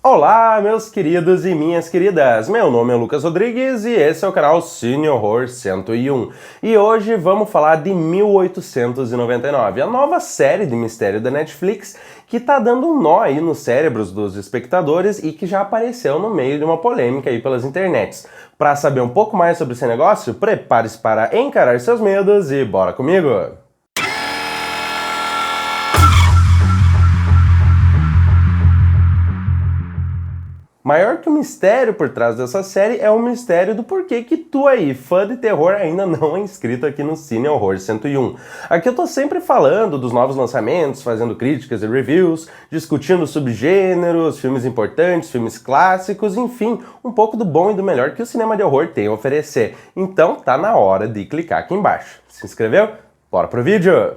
Olá, meus queridos e minhas queridas! Meu nome é Lucas Rodrigues e esse é o canal Cine Horror 101. E hoje vamos falar de 1899, a nova série de mistério da Netflix que tá dando um nó aí nos cérebros dos espectadores e que já apareceu no meio de uma polêmica aí pelas internets. Para saber um pouco mais sobre esse negócio, prepare-se para encarar seus medos e bora comigo! Maior que o mistério por trás dessa série é o mistério do porquê que tu aí, fã de terror, ainda não é inscrito aqui no Cine Horror 101. Aqui eu tô sempre falando dos novos lançamentos, fazendo críticas e reviews, discutindo subgêneros, filmes importantes, filmes clássicos, enfim, um pouco do bom e do melhor que o cinema de horror tem a oferecer. Então tá na hora de clicar aqui embaixo. Se inscreveu? Bora pro vídeo!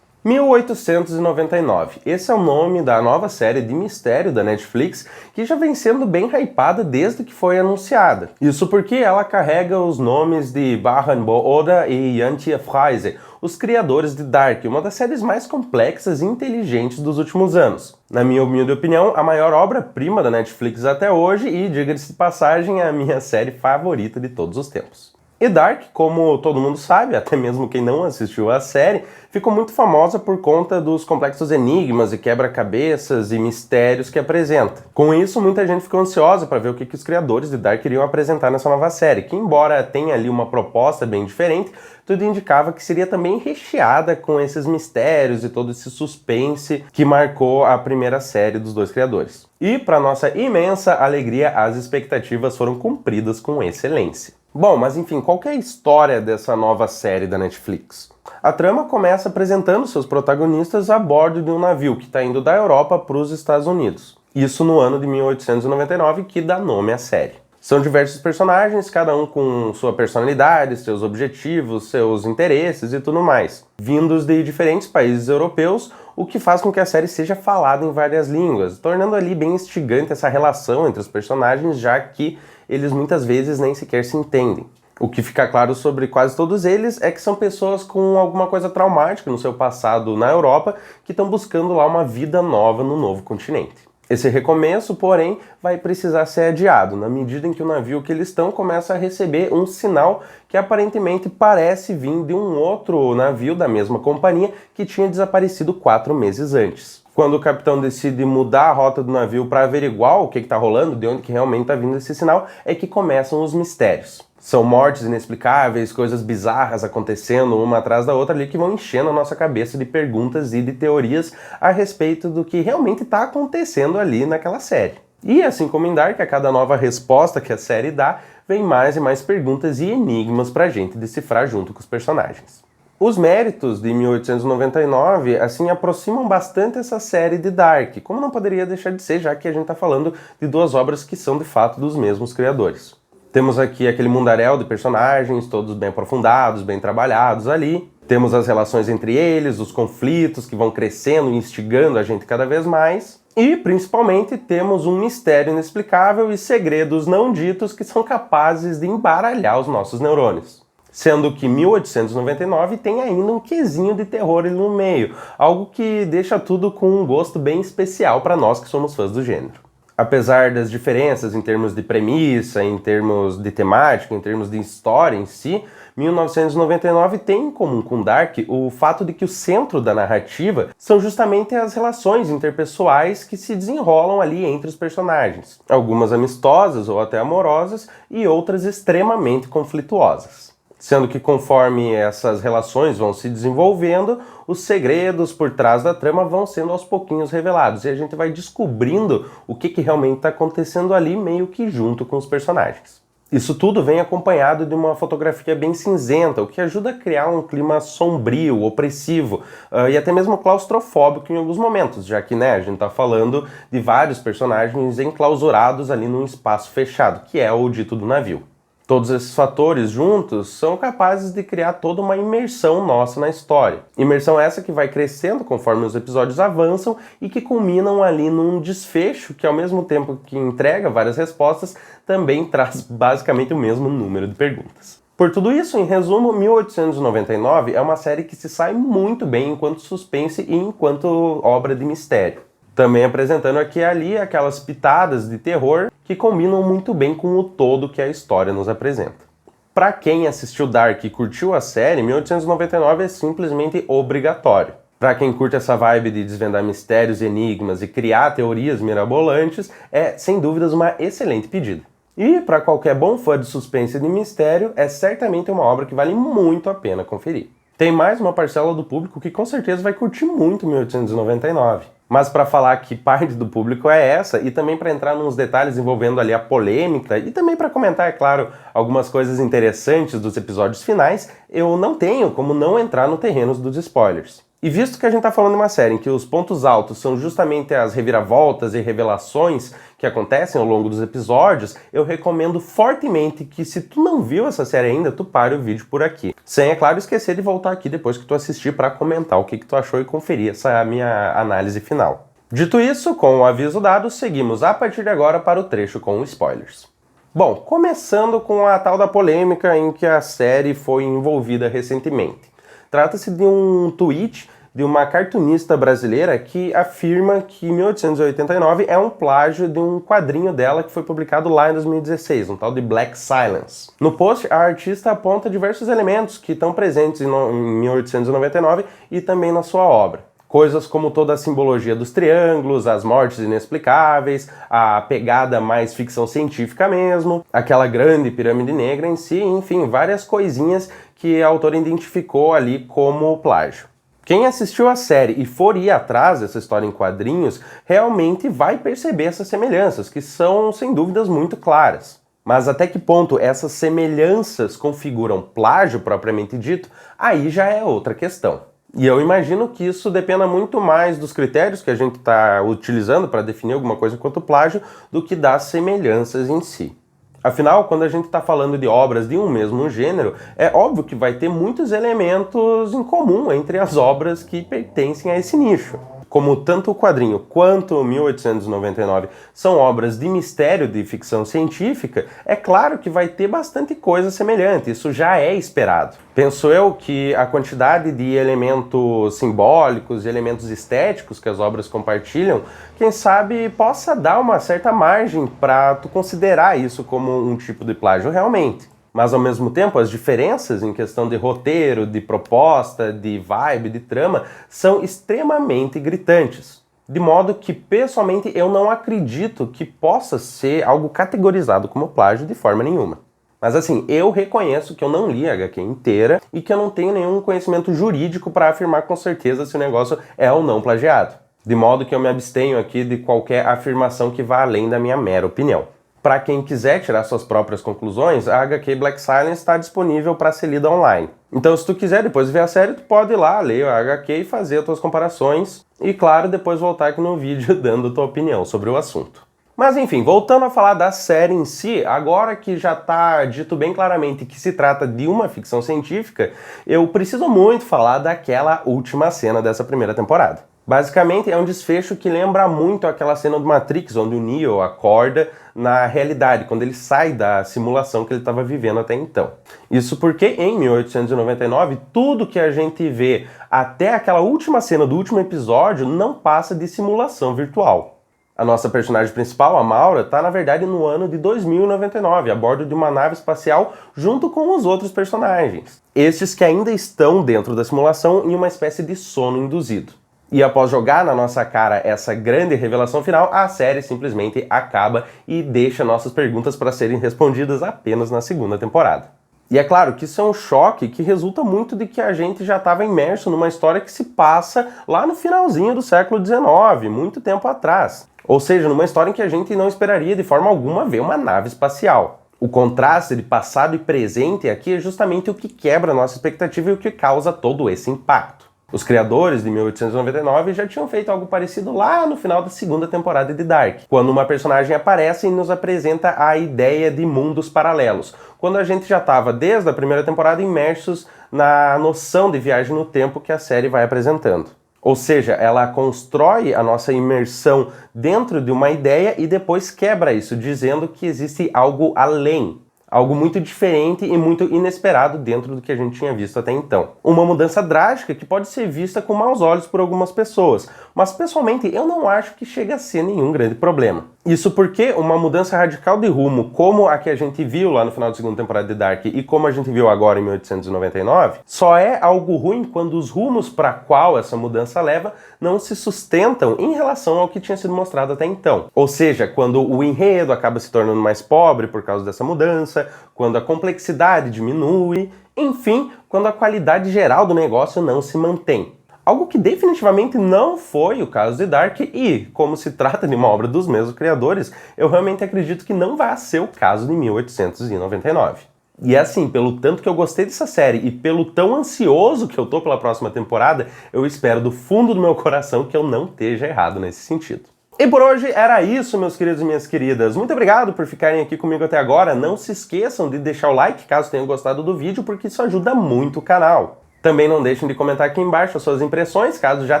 1899. Esse é o nome da nova série de mistério da Netflix que já vem sendo bem hypada desde que foi anunciada. Isso porque ela carrega os nomes de Baran Bo Oda e Antje Freise, os criadores de Dark, uma das séries mais complexas e inteligentes dos últimos anos. Na minha humilde opinião, a maior obra-prima da Netflix até hoje e, diga-se de passagem, a minha série favorita de todos os tempos. E Dark, como todo mundo sabe, até mesmo quem não assistiu a série, ficou muito famosa por conta dos complexos enigmas e quebra-cabeças e mistérios que apresenta. Com isso, muita gente ficou ansiosa para ver o que os criadores de Dark iriam apresentar nessa nova série, que embora tenha ali uma proposta bem diferente, tudo indicava que seria também recheada com esses mistérios e todo esse suspense que marcou a primeira série dos dois criadores. E, para nossa imensa alegria, as expectativas foram cumpridas com excelência. Bom, mas enfim, qual que é a história dessa nova série da Netflix? A trama começa apresentando seus protagonistas a bordo de um navio que está indo da Europa para os Estados Unidos. Isso no ano de 1899, que dá nome à série. São diversos personagens, cada um com sua personalidade, seus objetivos, seus interesses e tudo mais. Vindos de diferentes países europeus, o que faz com que a série seja falada em várias línguas, tornando ali bem instigante essa relação entre os personagens, já que eles muitas vezes nem sequer se entendem. O que fica claro sobre quase todos eles é que são pessoas com alguma coisa traumática no seu passado na Europa que estão buscando lá uma vida nova no novo continente. Esse recomeço, porém, vai precisar ser adiado, na medida em que o navio que eles estão começa a receber um sinal que aparentemente parece vir de um outro navio da mesma companhia que tinha desaparecido 4 meses antes. Quando o capitão decide mudar a rota do navio para averiguar o que está rolando, de onde que realmente está vindo esse sinal, é que começam os mistérios. São mortes inexplicáveis, coisas bizarras acontecendo uma atrás da outra ali que vão enchendo a nossa cabeça de perguntas e de teorias a respeito do que realmente está acontecendo ali naquela série. E assim como em Dark, a cada nova resposta que a série dá, vem mais e mais perguntas e enigmas pra gente decifrar junto com os personagens. Os méritos de 1899, assim, aproximam bastante essa série de Dark, como não poderia deixar de ser, já que a gente está falando de duas obras que são de fato dos mesmos criadores. Temos aqui aquele mundaréu de personagens, todos bem aprofundados, bem trabalhados ali. Temos as relações entre eles, os conflitos que vão crescendo e instigando a gente cada vez mais. E, principalmente, temos um mistério inexplicável e segredos não ditos que são capazes de embaralhar os nossos neurônios. Sendo que 1899 tem ainda um quesinho de terror ali no meio, algo que deixa tudo com um gosto bem especial para nós que somos fãs do gênero. Apesar das diferenças em termos de premissa, em termos de temática, em termos de história em si, 1999 tem em comum com Dark o fato de que o centro da narrativa são justamente as relações interpessoais que se desenrolam ali entre os personagens. Algumas amistosas ou até amorosas e outras extremamente conflituosas. Sendo que conforme essas relações vão se desenvolvendo, os segredos por trás da trama vão sendo aos pouquinhos revelados e a gente vai descobrindo o que realmente está acontecendo ali meio que junto com os personagens. Isso tudo vem acompanhado de uma fotografia bem cinzenta, o que ajuda a criar um clima sombrio, opressivo e até mesmo claustrofóbico em alguns momentos, já que a gente está falando de vários personagens enclausurados ali num espaço fechado, que é o dito do navio. Todos esses fatores juntos são capazes de criar toda uma imersão nossa na história. Imersão essa que vai crescendo conforme os episódios avançam e que culminam ali num desfecho que, ao mesmo tempo que entrega várias respostas, também traz basicamente o mesmo número de perguntas. Por tudo isso, em resumo, 1899 é uma série que se sai muito bem enquanto suspense e enquanto obra de mistério. Também apresentando aqui e ali aquelas pitadas de terror que combinam muito bem com o todo que a história nos apresenta. Para quem assistiu Dark e curtiu a série, 1899 é simplesmente obrigatório. Para quem curte essa vibe de desvendar mistérios e enigmas e criar teorias mirabolantes, é sem dúvidas uma excelente pedida. E para qualquer bom fã de suspense e de mistério, é certamente uma obra que vale muito a pena conferir. Tem mais uma parcela do público que com certeza vai curtir muito 1899. Mas para falar que parte do público é essa, e também para entrar nos detalhes envolvendo ali a polêmica, e também para comentar, é claro, algumas coisas interessantes dos episódios finais, eu não tenho como não entrar no terreno dos spoilers. E visto que a gente tá falando de uma série em que os pontos altos são justamente as reviravoltas e revelações que acontecem ao longo dos episódios, eu recomendo fortemente que, se tu não viu essa série ainda, tu pare o vídeo por aqui. Sem, é claro, esquecer de voltar aqui depois que tu assistir para comentar o que tu achou e conferir essa minha análise final. Dito isso, com o aviso dado, seguimos a partir de agora para o trecho com spoilers. Bom, começando com a tal da polêmica em que a série foi envolvida recentemente. Trata-se de um tweet de uma cartunista brasileira que afirma que 1889 é um plágio de um quadrinho dela que foi publicado lá em 2016, um tal de Black Silence. No post, a artista aponta diversos elementos que estão presentes em 1899 e também na sua obra. Coisas como toda a simbologia dos triângulos, as mortes inexplicáveis, a pegada mais ficção científica mesmo, aquela grande pirâmide negra em si, enfim, várias coisinhas que a autora identificou ali como plágio. Quem assistiu a série e for ir atrás dessa história em quadrinhos, realmente vai perceber essas semelhanças, que são, sem dúvidas, muito claras. Mas até que ponto essas semelhanças configuram plágio propriamente dito, aí já é outra questão. E eu imagino que isso dependa muito mais dos critérios que a gente está utilizando para definir alguma coisa quanto plágio do que das semelhanças em si. Afinal, quando a gente está falando de obras de um mesmo gênero, é óbvio que vai ter muitos elementos em comum entre as obras que pertencem a esse nicho. Como tanto o quadrinho quanto 1899 são obras de mistério de ficção científica, é claro que vai ter bastante coisa semelhante, isso já é esperado. Penso eu que a quantidade de elementos simbólicos e elementos estéticos que as obras compartilham, quem sabe possa dar uma certa margem para tu considerar isso como um tipo de plágio realmente. Mas ao mesmo tempo, as diferenças em questão de roteiro, de proposta, de vibe, de trama, são extremamente gritantes. De modo que, pessoalmente, eu não acredito que possa ser algo categorizado como plágio de forma nenhuma. Mas assim, eu reconheço que eu não li a HQ inteira e que eu não tenho nenhum conhecimento jurídico para afirmar com certeza se o negócio é ou não plagiado. De modo que eu me abstenho aqui de qualquer afirmação que vá além da minha mera opinião. Para quem quiser tirar suas próprias conclusões, a HQ Black Silence está disponível para ser lida online. Então, se tu quiser depois ver a série, tu pode ir lá, ler a HQ e fazer as tuas comparações. E, claro, depois voltar aqui no vídeo dando tua opinião sobre o assunto. Mas, enfim, voltando a falar da série em si, agora que já está dito bem claramente que se trata de uma ficção científica, eu preciso muito falar daquela última cena dessa primeira temporada. Basicamente, é um desfecho que lembra muito aquela cena do Matrix, onde o Neo acorda na realidade, quando ele sai da simulação que ele estava vivendo até então. Isso porque, em 1899, tudo que a gente vê até aquela última cena do último episódio não passa de simulação virtual. A nossa personagem principal, a Maura, está na verdade no ano de 2099, a bordo de uma nave espacial junto com os outros personagens. Estes que ainda estão dentro da simulação em uma espécie de sono induzido. E após jogar na nossa cara essa grande revelação final, a série simplesmente acaba e deixa nossas perguntas para serem respondidas apenas na segunda temporada. E é claro que isso é um choque que resulta muito de que a gente já estava imerso numa história que se passa lá no finalzinho do século XIX, muito tempo atrás. Ou seja, numa história em que a gente não esperaria de forma alguma ver uma nave espacial. O contraste de passado e presente aqui é justamente o que quebra a nossa expectativa e o que causa todo esse impacto. Os criadores de 1899 já tinham feito algo parecido lá no final da segunda temporada de Dark, quando uma personagem aparece e nos apresenta a ideia de mundos paralelos, quando a gente já estava, desde a primeira temporada, imersos na noção de viagem no tempo que a série vai apresentando. Ou seja, ela constrói a nossa imersão dentro de uma ideia e depois quebra isso, dizendo que existe algo além. Algo muito diferente e muito inesperado dentro do que a gente tinha visto até então. Uma mudança drástica que pode ser vista com maus olhos por algumas pessoas, mas pessoalmente eu não acho que chega a ser nenhum grande problema. Isso porque uma mudança radical de rumo, como a que a gente viu lá no final da segunda temporada de Dark e como a gente viu agora em 1899, só é algo ruim quando os rumos para qual essa mudança leva não se sustentam em relação ao que tinha sido mostrado até então. Ou seja, quando o enredo acaba se tornando mais pobre por causa dessa mudança, quando a complexidade diminui, enfim, quando a qualidade geral do negócio não se mantém. Algo que definitivamente não foi o caso de Dark e, como se trata de uma obra dos mesmos criadores, eu realmente acredito que não vai ser o caso de 1899. E assim, pelo tanto que eu gostei dessa série e pelo tão ansioso que eu tô pela próxima temporada, eu espero do fundo do meu coração que eu não esteja errado nesse sentido. E por hoje era isso, meus queridos e minhas queridas. Muito obrigado por ficarem aqui comigo até agora. Não se esqueçam de deixar o like caso tenham gostado do vídeo, porque isso ajuda muito o canal. Também não deixem de comentar aqui embaixo as suas impressões, caso já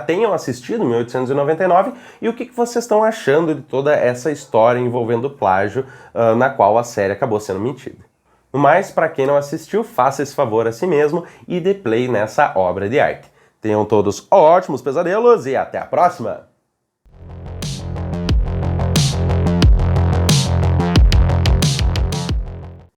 tenham assistido 1899, e o que vocês estão achando de toda essa história envolvendo plágio, na qual a série acabou sendo mentira. No mais, para quem não assistiu, faça esse favor a si mesmo e dê play nessa obra de arte. Tenham todos ótimos pesadelos e até a próxima!